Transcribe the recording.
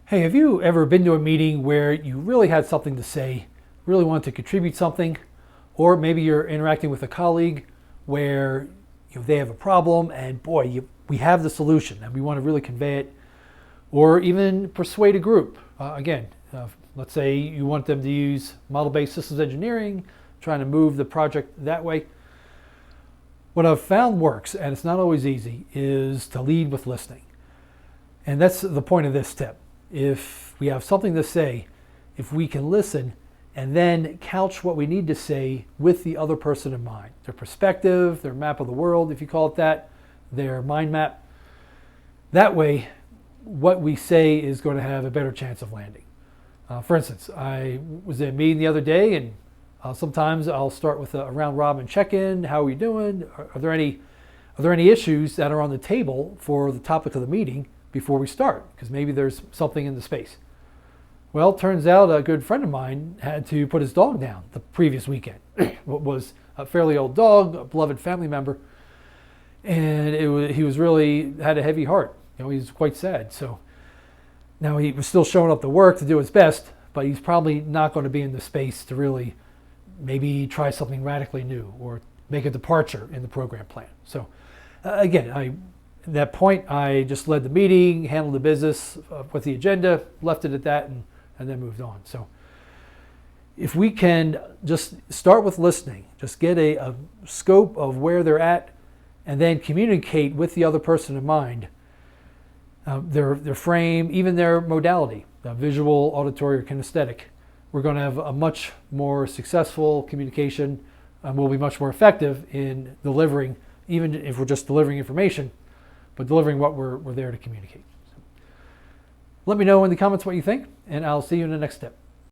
Hey, have you ever been to a meeting where you really had something to say, really wanted to contribute something, or maybe you're interacting with a colleague where they have a problem and boy, we have the solution and we want to really convey it, or even persuade a group. Let's say you want them to use model-based systems engineering, trying to move the project that way. What I've found works, and it's not always easy, is to lead with listening. And that's the point of this tip. If we have something to say, if we can listen and then couch what we need to say with the other person in mind, their perspective, their map of the world, if you call it that, their mind map, that way what we say is going to have a better chance of landing. For instance, I was in a meeting the other day, and sometimes I'll start with a round robin check-in. How are you doing? Are there any issues that are on the table for the topic of the meeting before we start? Because maybe there's something in the space. Well, turns out a good friend of mine had to put his dog down the previous weekend. What was a fairly old dog, a beloved family member, and he was really had a heavy heart. He was quite sad. So now he was still showing up to work to do his best, but he's probably not going to be in the space to really maybe try something radically new or make a departure in the program plan. So at that point, I just led the meeting, handled the business with the agenda, left it at that, and then moved on. So if we can just start with listening, just get a scope of where they're at, and then communicate with the other person in mind, their frame, even their modality, visual, auditory, or kinesthetic, we're going to have a much more successful communication, and we'll be much more effective in delivering, even if we're just delivering information, but delivering what we're there to communicate. So, let me know in the comments what you think, and I'll see you in the next step.